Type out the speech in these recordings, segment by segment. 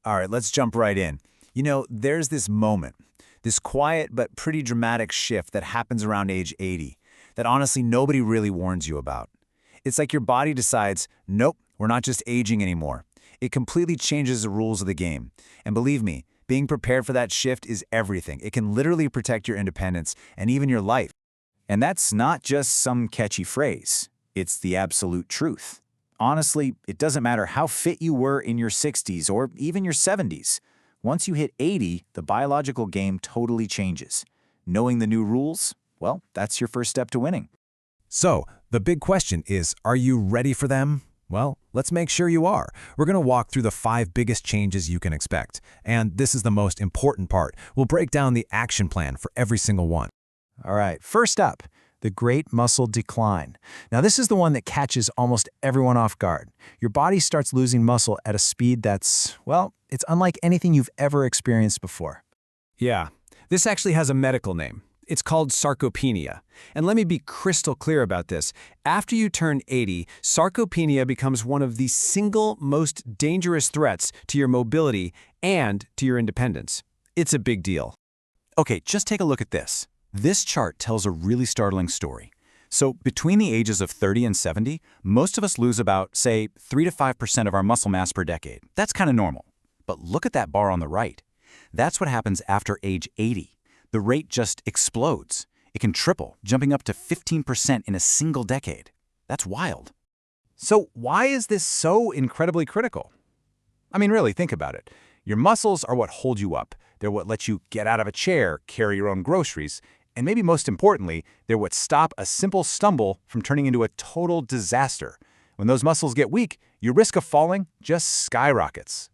All right, let's jump right in. There's this moment, this quiet but pretty dramatic shift that happens around age 80 that honestly nobody really warns you about. It's like your body decides, nope, we're not just aging anymore. It completely changes the rules of the game. And believe me, being prepared for that shift is everything. It can literally protect your independence and even your life. And that's not just some catchy phrase. It's the absolute truth. Honestly, it doesn't matter how fit you were in your 60s or even your 70s. Once you hit 80, the biological game totally changes. Knowing the new rules, well, that's your first step to winning. So, the big question is, are you ready for them? Well, let's make sure you are. We're going to walk through the 5 biggest changes you can expect. And this is the most important part. We'll break down the action plan for every single one. All right, first up, the great muscle decline. Now, this is the one that catches almost everyone off guard. Your body starts losing muscle at a speed that's, well, it's unlike anything you've ever experienced before. Yeah, this actually has a medical name. It's called sarcopenia. And let me be crystal clear about this. After you turn 80, sarcopenia becomes one of the single most dangerous threats to your mobility and to your independence. It's a big deal. Okay, just take a look at this. This chart tells a really startling story. So between the ages of 30 and 70, most of us lose about, say, 3 to 5% of our muscle mass per decade. That's kind of normal. But look at that bar on the right. That's what happens after age 80. The rate just explodes. It can triple, jumping up to 15% in a single decade. That's wild. So why is this so incredibly critical? I mean, really, think about it. Your muscles are what hold you up. They're what let you get out of a chair, carry your own groceries, and maybe most importantly, they're what stop a simple stumble from turning into a total disaster. When those muscles get weak, your risk of falling just skyrockets.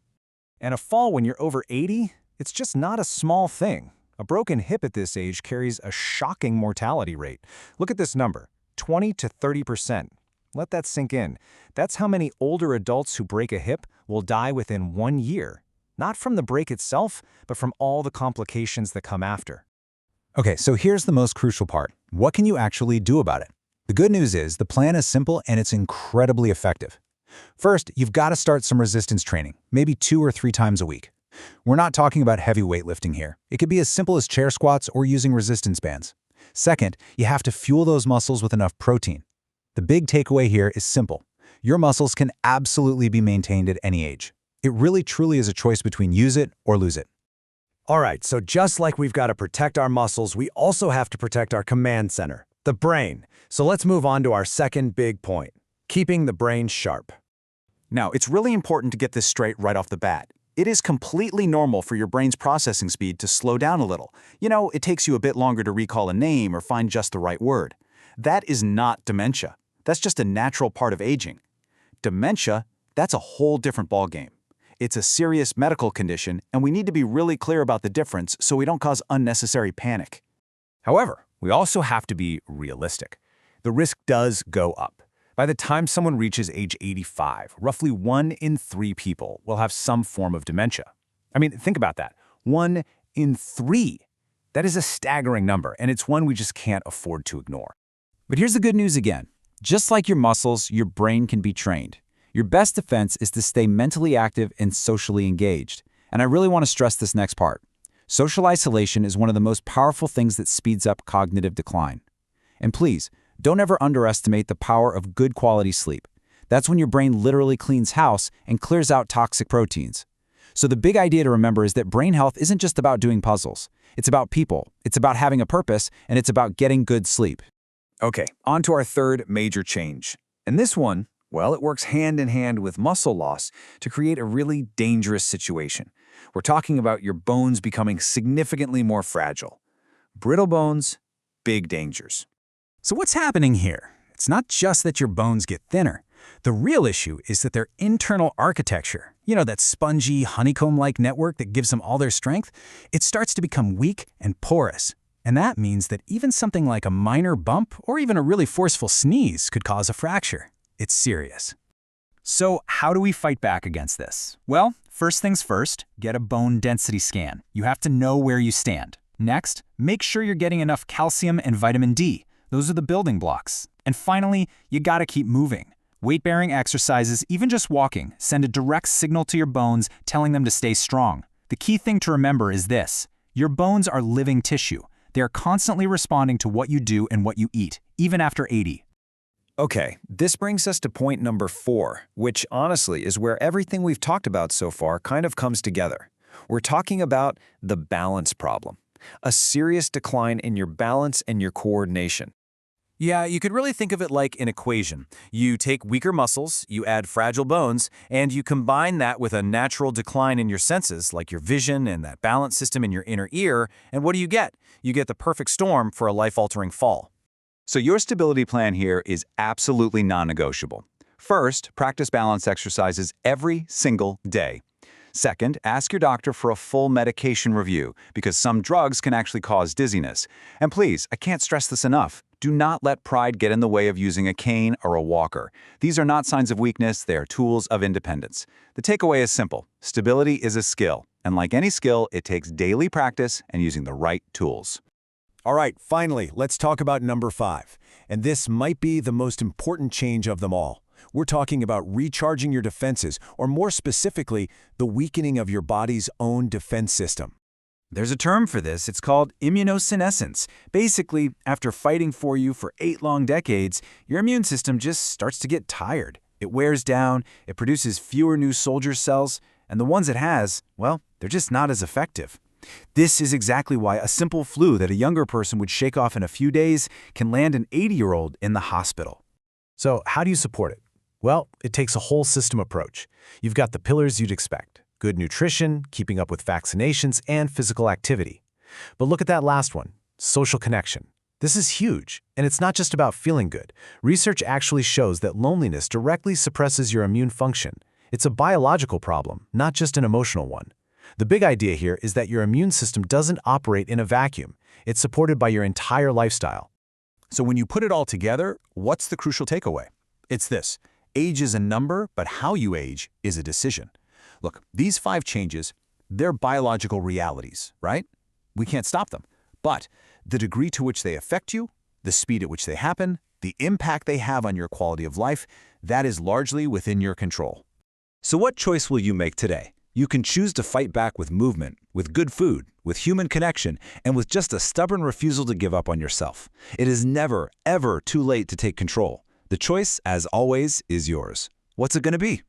And a fall when you're over 80? It's just not a small thing. A broken hip at this age carries a shocking mortality rate. Look at this number, 20 to 30%. Let that sink in. That's how many older adults who break a hip will die within 1 year. Not from the break itself, but from all the complications that come after. Okay, so here's the most crucial part. What can you actually do about it? The good news is the plan is simple and it's incredibly effective. First, you've got to start some resistance training, maybe 2 or 3 times a week. We're not talking about heavy weightlifting here. It could be as simple as chair squats or using resistance bands. Second, you have to fuel those muscles with enough protein. The big takeaway here is simple. Your muscles can absolutely be maintained at any age. It really truly is a choice between use it or lose it. All right, so just like we've got to protect our muscles, we also have to protect our command center, the brain. So let's move on to our second big point, keeping the brain sharp. Now, it's really important to get this straight right off the bat. It is completely normal for your brain's processing speed to slow down a little. It takes you a bit longer to recall a name or find just the right word. That is not dementia. That's just a natural part of aging. Dementia, that's a whole different ballgame. It's a serious medical condition, and we need to be really clear about the difference so we don't cause unnecessary panic. However, we also have to be realistic. The risk does go up. By the time someone reaches age 85, roughly 1 in 3 people will have some form of dementia. I mean, think about that. 1 in 3. That is a staggering number, and it's one we just can't afford to ignore. But here's the good news again. Just like your muscles, your brain can be trained. Your best defense is to stay mentally active and socially engaged. And I really want to stress this next part. Social isolation is one of the most powerful things that speeds up cognitive decline. And please, don't ever underestimate the power of good quality sleep. That's when your brain literally cleans house and clears out toxic proteins. So the big idea to remember is that brain health isn't just about doing puzzles. It's about people, it's about having a purpose, and it's about getting good sleep. Okay, on to our third major change. And this one, well, it works hand in hand with muscle loss to create a really dangerous situation. We're talking about your bones becoming significantly more fragile. Brittle bones, big dangers. So what's happening here? It's not just that your bones get thinner. The real issue is that their internal architecture, that spongy, honeycomb-like network that gives them all their strength, it starts to become weak and porous. And that means that even something like a minor bump or even a really forceful sneeze could cause a fracture. It's serious. So how do we fight back against this? Well, first things first, get a bone density scan. You have to know where you stand. Next, make sure you're getting enough calcium and vitamin D. Those are the building blocks. And finally, you gotta keep moving. Weight-bearing exercises, even just walking, send a direct signal to your bones telling them to stay strong. The key thing to remember is this: your bones are living tissue. They are constantly responding to what you do and what you eat, even after 80. Okay, this brings us to point number 4, which honestly is where everything we've talked about so far kind of comes together. We're talking about the balance problem, a serious decline in your balance and your coordination. Yeah, you could really think of it like an equation. You take weaker muscles, you add fragile bones, and you combine that with a natural decline in your senses, like your vision and that balance system in your inner ear, and what do you get? You get the perfect storm for a life-altering fall. So your stability plan here is absolutely non-negotiable. First, practice balance exercises every single day. Second, ask your doctor for a full medication review, because some drugs can actually cause dizziness. And please, I can't stress this enough, do not let pride get in the way of using a cane or a walker. These are not signs of weakness, they are tools of independence. The takeaway is simple: stability is a skill, and like any skill, it takes daily practice and using the right tools. All right, finally, let's talk about number 5. And this might be the most important change of them all. We're talking about recharging your defenses, or more specifically, the weakening of your body's own defense system. There's a term for this. It's called immunosenescence. Basically, after fighting for you for 8 long decades, your immune system just starts to get tired. It wears down, it produces fewer new soldier cells, and the ones it has, well, they're just not as effective. This is exactly why a simple flu that a younger person would shake off in a few days can land an 80-year-old in the hospital. So how do you support it? Well, it takes a whole system approach. You've got the pillars you'd expect: good nutrition, keeping up with vaccinations, and physical activity. But look at that last one: social connection. This is huge, and it's not just about feeling good. Research actually shows that loneliness directly suppresses your immune function. It's a biological problem, not just an emotional one. The big idea here is that your immune system doesn't operate in a vacuum. It's supported by your entire lifestyle. So when you put it all together, what's the crucial takeaway? It's this: age is a number, but how you age is a decision. Look, these 5 changes, they're biological realities, right? We can't stop them. But the degree to which they affect you, the speed at which they happen, the impact they have on your quality of life, that is largely within your control. So what choice will you make today? You can choose to fight back with movement, with good food, with human connection, and with just a stubborn refusal to give up on yourself. It is never, ever too late to take control. The choice, as always, is yours. What's it going to be?